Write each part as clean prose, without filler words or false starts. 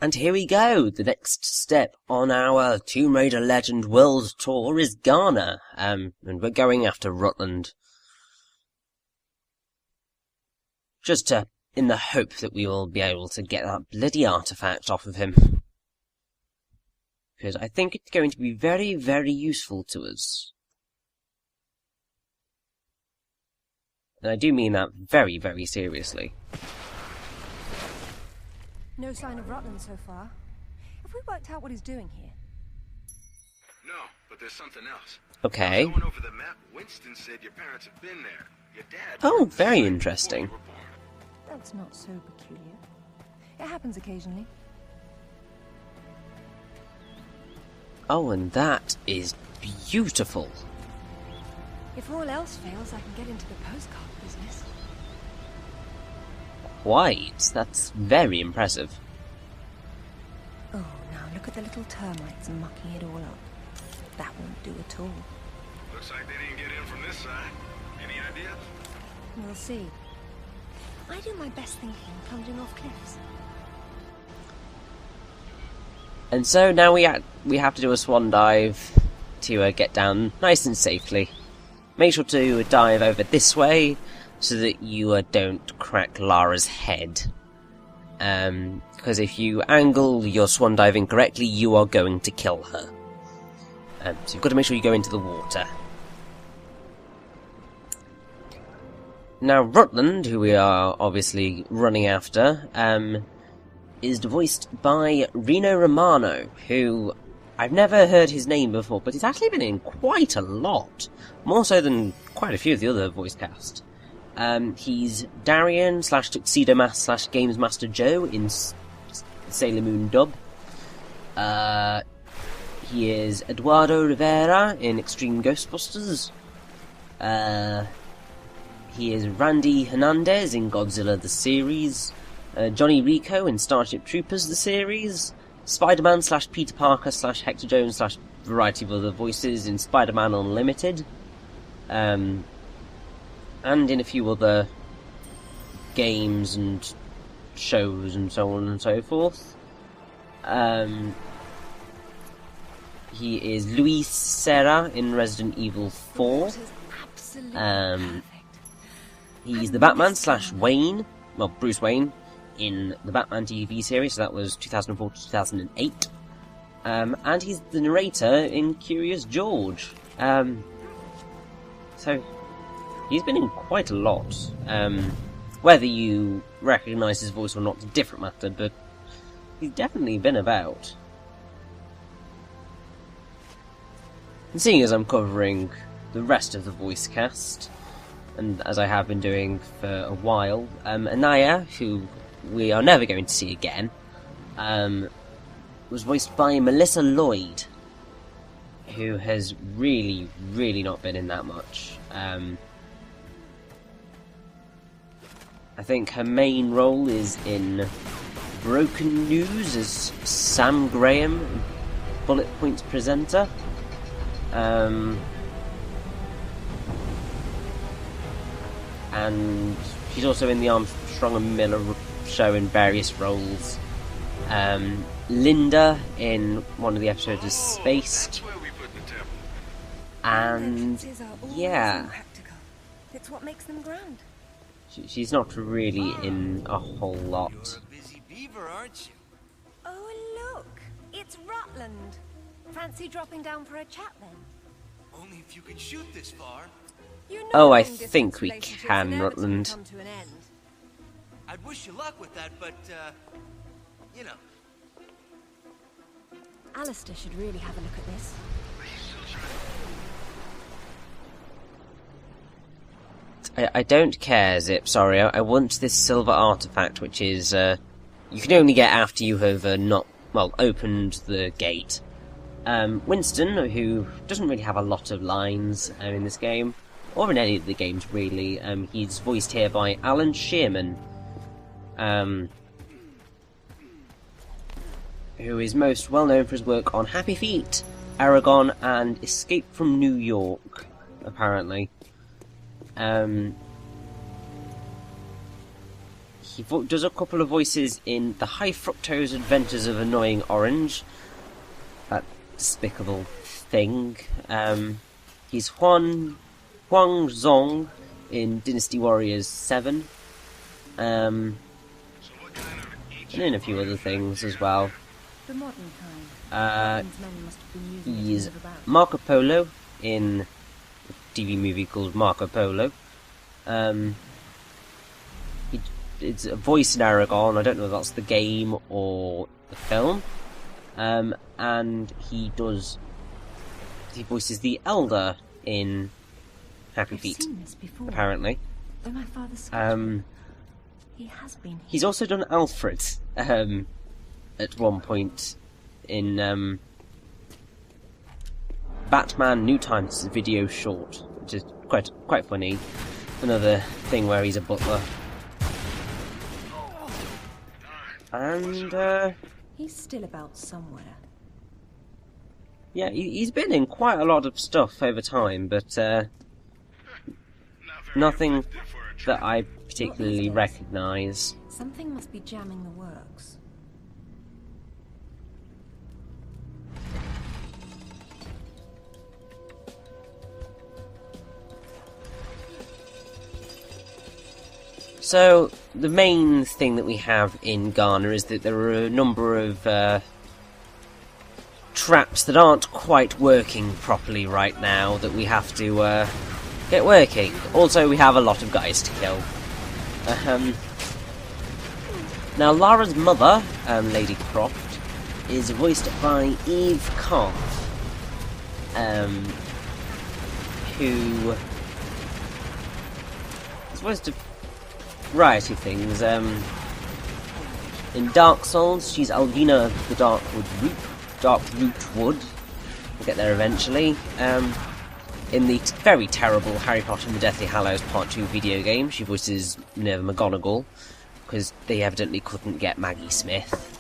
And here we go! The next step on our Tomb Raider Legend World Tour is Ghana. And we're going after Rutland. Just in the hope that we will be able to get that bloody artifact off of him. Because I think it's going to be very, very useful to us. And I do mean that very, very seriously. No sign of Rutland so far. Have we worked out what he's doing here? No, but there's something else. Okay. Going over the map, Winston said your parents have been there. Your dad. Oh, very interesting. That's not so peculiar. It happens occasionally. Oh, and that is beautiful. If all else fails, I can get into the postcard business. Quite. That's very impressive. Oh, now look at the little termites mucking it all up. That won't do at all. Looks like they didn't get in from this side. Any ideas? We'll see. I do my best thinking plunging off cliffs. And so now we have to do a swan dive to get down nice and safely. Make sure to dive over this way so that you don't crack Lara's head. Because if you angle your swan dive incorrectly, you are going to kill her. So you've got to make sure you go into the water. Now Rutland, who we are obviously running after, is voiced by Rino Romano, who I've never heard his name before, but he's actually been in quite a lot. More so than quite a few of the other voice cast. He's Darian / Tuxedo Mask / Games Master Joe in Sailor Moon dub. He is Eduardo Rivera in Extreme Ghostbusters. He is Randy Hernandez in Godzilla the series. Johnny Rico in Starship Troopers the series. Spider-Man / Peter Parker / Hector Jones / variety of other voices in Spider-Man Unlimited. And in a few other games and shows and so on and so forth. He is Luis Serra in Resident Evil 4. He's the Batman / Wayne, well, Bruce Wayne, in the Batman TV series, so that was 2004 to 2008. And he's the narrator in Curious George. So, he's been in quite a lot. Whether you recognise his voice or not is a different matter, but he's definitely been about. And seeing as I'm covering the rest of the voice cast, and as I have been doing for a while, Anaya, who we are never going to see again, was voiced by Melissa Lloyd, who has really, really not been in that much. I think her main role is in Broken News as Sam Graham, Bullet Points presenter. And she's also in the Armstrong and Miller show in various roles. Linda in one of the episodes of Spaced. And yeah, it's what makes them grand. She's not really in a whole lot. You're a busy beaver, aren't you? Oh look, it's Rutland. Fancy dropping down for a chat then? Only if you can shoot this far. You know Oh, I long-distance think we relationships can, inevitably Rutland. come to an end. I'd wish you luck with that, but, you know. Alistair should really have a look at this. I don't care, Zip, sorry. I want this silver artifact, which is, you can only get after you have opened the gate. Winston, who doesn't really have a lot of lines in this game, or in any of the games really, he's voiced here by Alan Shearman, who is most well known for his work on Happy Feet, Aragon, and Escape from New York, apparently. he does a couple of voices in The High Fructose Adventures of Annoying Orange. That despicable thing. He's Huang Zong in Dynasty Warriors 7. And in a few other things as well. The modern kind. He's Marco Polo in a TV movie called Marco Polo. It's a voice in Aragon. I don't know if that's the game or the film. And he voices the Elder in Happy Feet, apparently. My father's he has been here. He's also done Alfred at one point in Batman New Times video short, which is quite funny. Another thing where he's a butler. And he's still about somewhere. Yeah, he's been in quite a lot of stuff over time, but nothing that I particularly recognise. Something must be jamming the works. So, the main thing that we have in Ghana is that there are a number of traps that aren't quite working properly right now that we have to get working. Also, we have a lot of guys to kill. Now, Lara's mother, Lady Croft, is voiced by Eve Carr, who is voiced a variety of things. In Dark Souls, she's Alvina the Dark Root Wood. We'll get there eventually. In the very terrible Harry Potter and the Deathly Hallows Part 2 video game, she voices Minerva McGonagall, because they evidently couldn't get Maggie Smith.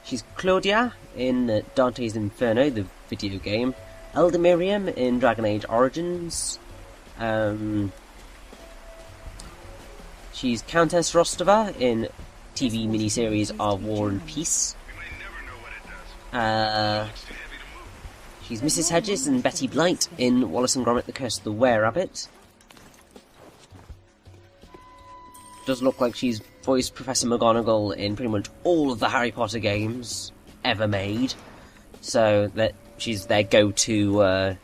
She's Claudia in Dante's Inferno, the video game. Elder Miriam in Dragon Age Origins. She's Countess Rostova in TV miniseries Of War and Peace. She's Mrs. Hedges and Betty Blight in Wallace and Gromit: The Curse of the Were-Rabbit. Does look like she's voiced Professor McGonagall in pretty much all of the Harry Potter games ever made. So that she's their go-to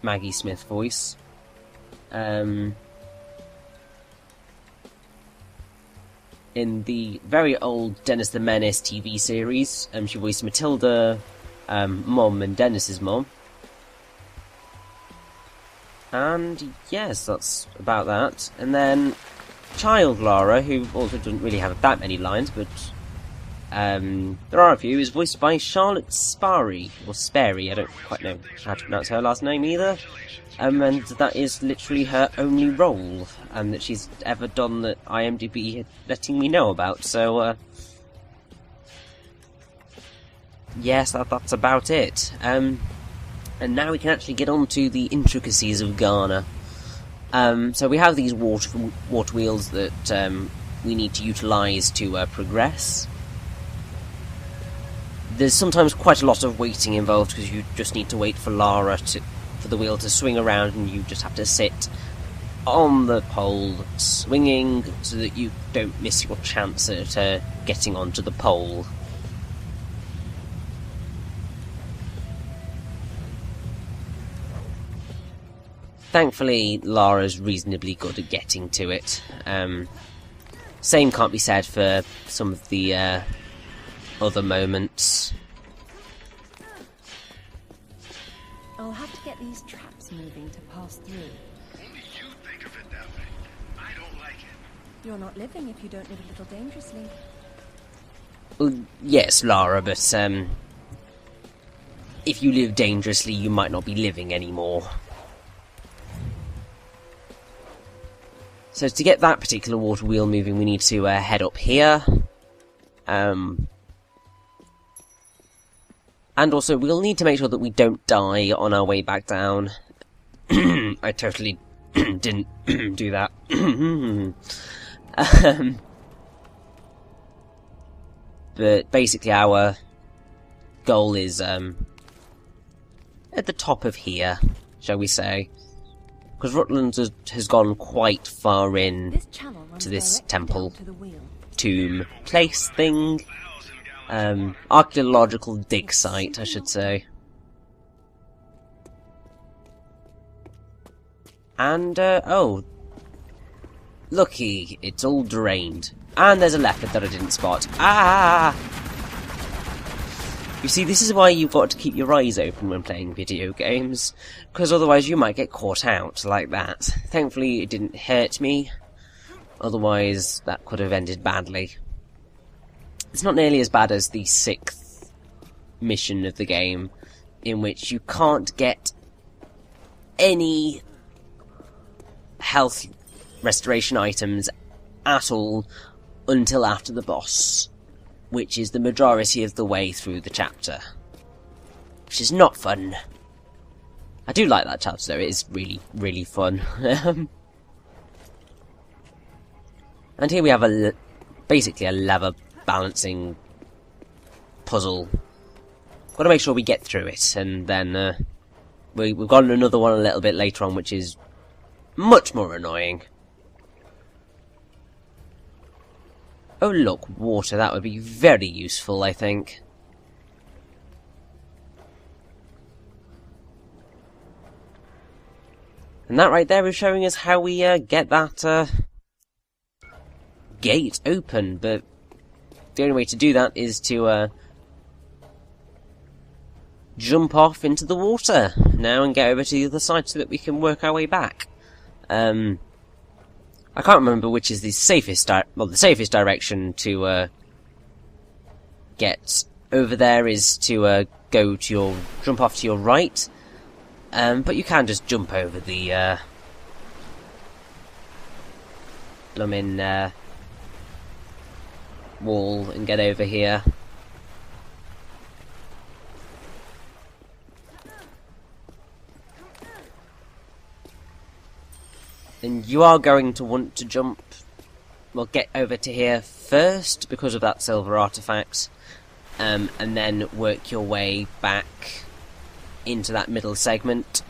Maggie Smith voice. In the very old Dennis the Menace TV series, she voiced Matilda, Mum, and Dennis's mum. And yes, that's about that. And then Child Lara, who also doesn't really have that many lines, but there are a few, is voiced by Charlotte Sparry, or Sperry, I don't quite know how to pronounce her last name either. And that is literally her only role that she's ever done that IMDb letting me know about. So, yes, that's about it. And now we can actually get on to the intricacies of Ghana. So we have these water wheels that we need to utilise to progress. There's sometimes quite a lot of waiting involved, because you just need to wait for Lara for the wheel to swing around, and you just have to sit on the pole swinging so that you don't miss your chance at getting onto the pole. Thankfully, Lara's reasonably good at getting to it. Same can't be said for some of the other moments. I'll have to get these traps moving to pass through. Only you think of it that way. I don't like it. You're not living if you don't live a little dangerously. Well, yes, Lara, but if you live dangerously, you might not be living anymore. So to get that particular water wheel moving, we need to head up here. And also, we'll need to make sure that we don't die on our way back down. I totally didn't do that. But basically our goal is at the top of here, shall we say. Because Rutland has gone quite far in to this temple, tomb, place thing. Archaeological dig site, I should say. And, oh. Lucky, it's all drained. And there's a leopard that I didn't spot. Ah! You see, this is why you've got to keep your eyes open when playing video games, because otherwise you might get caught out like that. Thankfully, it didn't hurt me. Otherwise, that could have ended badly. It's not nearly as bad as the 6th mission of the game, in which you can't get any health restoration items at all until after the boss, which is the majority of the way through the chapter. Which is not fun. I do like that chapter though, it is really, really fun. And here we have basically a lever balancing puzzle. Got to make sure we get through it, and then we've got another one a little bit later on, which is much more annoying. Oh look, water, that would be very useful, I think. And that right there is showing us how we get that gate open, but the only way to do that is to jump off into the water now and get over to the other side so that we can work our way back. I can't remember which is the safest the safest direction to get over there is to jump off to your right, but you can just jump over the blooming wall and get over here. And you are going to want to jump, well, get over to here first because of that silver artifact, and then work your way back into that middle segment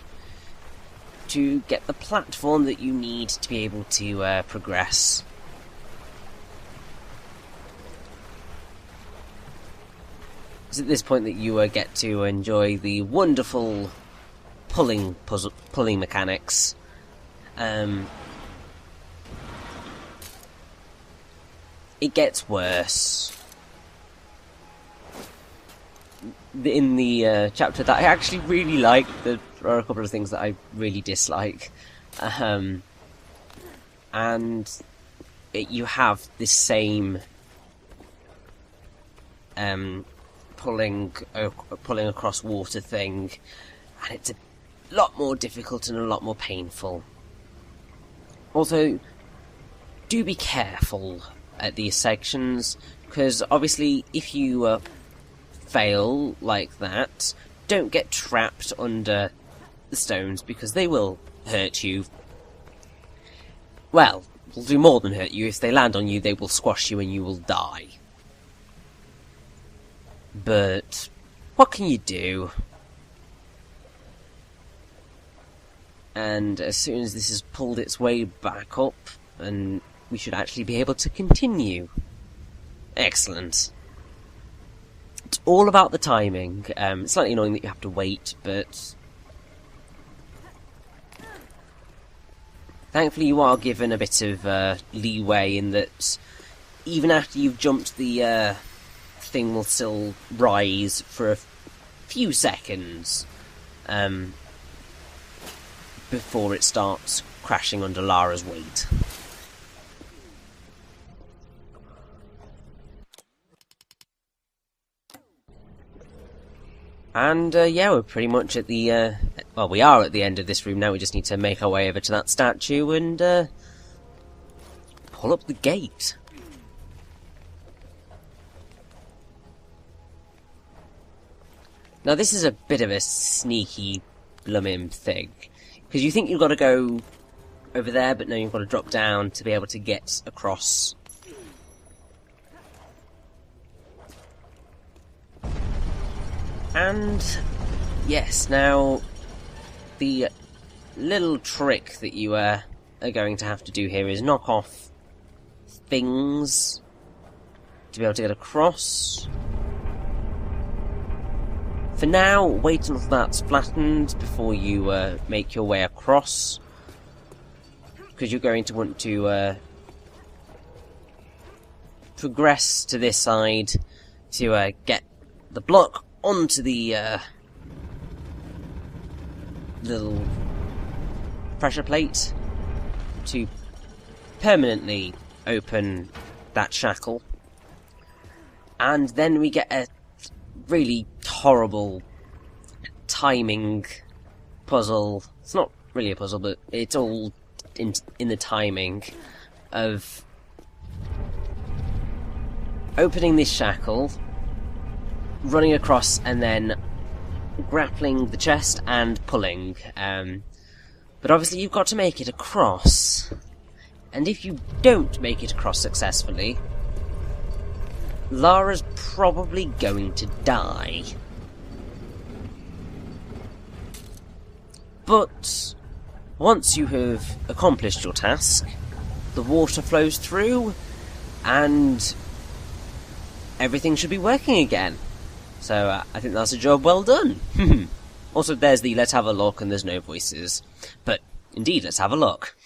to get the platform that you need to be able to progress. It's at this point that you get to enjoy the wonderful pulling mechanics. It gets worse. In the chapter that I actually really like, there are a couple of things that I really dislike. And you have this same pulling across water thing, and it's a lot more difficult and a lot more painful. Also, do be careful at these sections, because obviously if you fail like that, don't get trapped under the stones, because they will hurt you. Well, they'll do more than hurt you. If they land on you, they will squash you and you will die. But what can you do? And as soon as this has pulled its way back up, and we should actually be able to continue. Excellent. It's all about the timing. It's slightly annoying that you have to wait, but thankfully you are given a bit of leeway in that even after you've jumped, the thing will still rise for a few seconds before it starts crashing under Lara's weight. And yeah, we're pretty much at the well, we are at the end of this room now. We just need to make our way over to that statue and pull up the gate. Now this is a bit of a sneaky blooming thing, because you think you've got to go over there, but no, you've got to drop down to be able to get across. And yes, now the little trick that you are going to have to do here is knock off things to be able to get across. For now, wait until that's flattened before you make your way across, because you're going to want to progress to this side to get the block onto the little pressure plate to permanently open that shackle. And then we get a really horrible timing puzzle. It's not really a puzzle, but it's all in the timing of opening this shackle, running across, and then grappling the chest and pulling. But obviously you've got to make it across. And if you don't make it across successfully, Lara's probably going to die. But once you have accomplished your task, the water flows through, and everything should be working again. So I think that's a job well done. Also, there's the let's have a look, and there's no voices. But indeed, let's have a look.